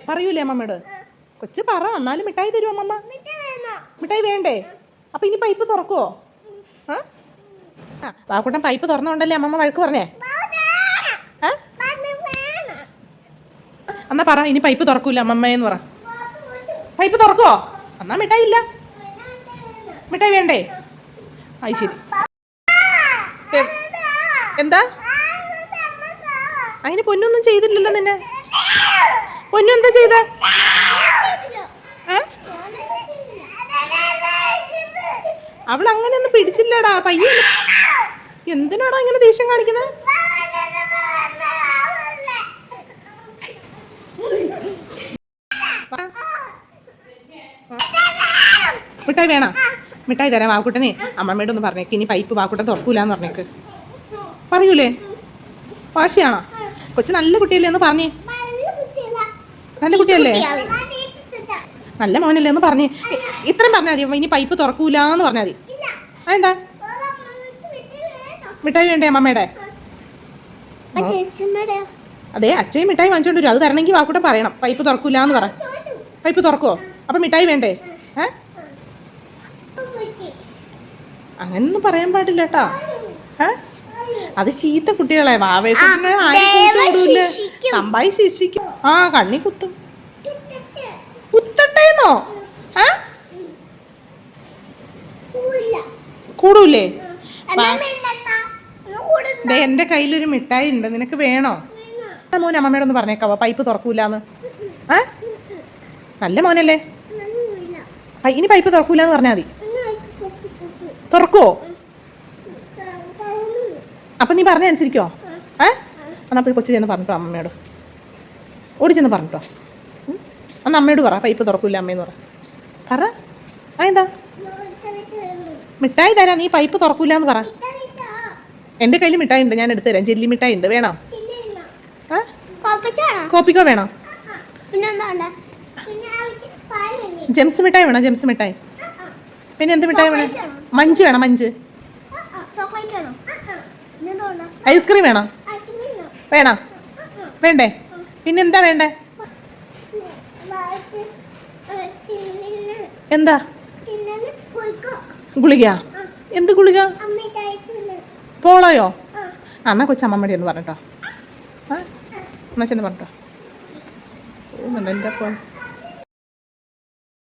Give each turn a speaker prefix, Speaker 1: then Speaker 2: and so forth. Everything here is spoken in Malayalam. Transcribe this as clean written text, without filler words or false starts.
Speaker 1: പറയൂലേ അമ്മമ്മയോട്? കൊച്ചു പറ, എന്നാലും മിഠായി തരുമോ അമ്മമ്മ? മിഠായി വേണ്ടേ? അപ്പം ഇനി പൈപ്പ് തുറക്കുവോ? ആ വാക്കുട്ടൻ പൈപ്പ് തുറന്നുകൊണ്ടല്ലേ അമ്മമ്മ വഴക്ക് പറഞ്ഞേ? എന്നാ പറ, ഇനി പൈപ്പ് തുറക്കൂല അമ്മമ്മയെന്ന് പറ. പൈപ്പ് തുറക്കുവോ? എന്നാ മിഠായി ഇല്ല. മിഠായി വേണ്ടേ? അത് ശരി. എന്താ അതിന് പൊന്നൊന്നും ചെയ്തില്ലല്ലോ നിന്നെ? പൊന്നു എന്താ ചെയ്ത? അവൾ അങ്ങനെയൊന്നും പിടിച്ചില്ലടാ പയ്യ. എന്തിനാടാ ഇങ്ങനെ ദേഷ്യം കാണിക്കുന്നത്? മിഠായി വേണോ? മിഠായി തരാം. വാക്കുട്ടനെ അമ്മമ്മയോട് ഒന്ന് പറഞ്ഞേക്ക് ഇനി പൈപ്പ് വാക്കുട്ടൻ തുറക്കൂലെന്ന് പറഞ്ഞേക്ക്. പറയൂലേ? വാശിയാണോ? കൊച്ചു നല്ല കുട്ടിയല്ലേ എന്ന് പറഞ്ഞേ? നല്ല കുട്ടിയല്ലേ? നല്ല മോനല്ലേ എന്ന് പറഞ്ഞേ? ഇത്രയും പറഞ്ഞാൽ മതി. ഇനി പൈപ്പ് തുറക്കൂലെന്ന് പറഞ്ഞാൽ മതി. അതെന്താ? മിഠായി വേണ്ടേ അമ്മമ്മയുടെ? അതെ, അച്ഛയും മിഠായി വാങ്ങിച്ചോണ്ട് വരും. അത് തരണമെങ്കിൽ വാക്കൂട്ടം പറയണം പൈപ്പ് തുറക്കൂലെന്ന് പറ. പൈപ്പ് തുറക്കുവോ? അപ്പം മിഠായി വേണ്ടേ? അങ്ങനൊന്നും പറയാൻ പാടില്ല കേട്ടോ. അത് ചീത്ത കുട്ടികളെ. വാവേക്കുട്ടിനെ തമ്പായി ശിക്ഷിക്കും. ആ കണ്ണി കുത്തും. കുത്തട്ടേന്നോ? കൂടൂലേ? എന്റെ കയ്യിലൊരു മിഠായി ഉണ്ട്, നിനക്ക് വേണോ? മോനെ അമ്മമ്മയോടൊന്ന് പറഞ്ഞേക്കാവോ പൈപ്പ് തുറക്കൂലെന്ന്? നല്ല മോനല്ലേ? ഇനി പൈപ്പ് തുറക്കൂലെന്ന് പറഞ്ഞാൽ മതി. തുറക്കുവോ? അപ്പം നീ പറഞ്ഞ അനുസരിക്കോ? എന്നാൽ പോയി കൊച്ചു ചെന്ന് പറഞ്ഞിട്ടോ അമ്മയോട്. ഓടി ചെന്ന് പറഞ്ഞിട്ടോ. അന്ന് അമ്മയോട് പറ പൈപ്പ് തുറക്കൂല അമ്മയെന്ന് പറ. അതെന്താ? മിഠായി തരാം, നീ പൈപ്പ് തുറക്കൂലെന്ന് പറ. എൻ്റെ കയ്യിൽ മിഠായി ഉണ്ട്, ഞാൻ എടുത്തു തരാം. ജെല്ലി മിഠായി ഉണ്ട്, വേണോ? കോപ്പിക്കോ വേണോ? ജെംസ് മിഠായി വേണോ? ജെംസ് മിഠായി. പിന്നെ എന്ത് മിഠായി വേണം? മഞ്ച് വേണം? മഞ്ച്. ഐസ്ക്രീം വേണോ? വേണോ? വേണ്ടേ? പിന്നെന്താ വേണ്ടേ? എന്താ ഗുളിക? എന്ത് ഗുളിക? പോളോയോ? എന്നാ കൊച്ചമ്മമ്മടി ഒന്ന് പറഞ്ഞോ. എന്നാ ചെന്ന് പറഞ്ഞോ. എൻ്റെ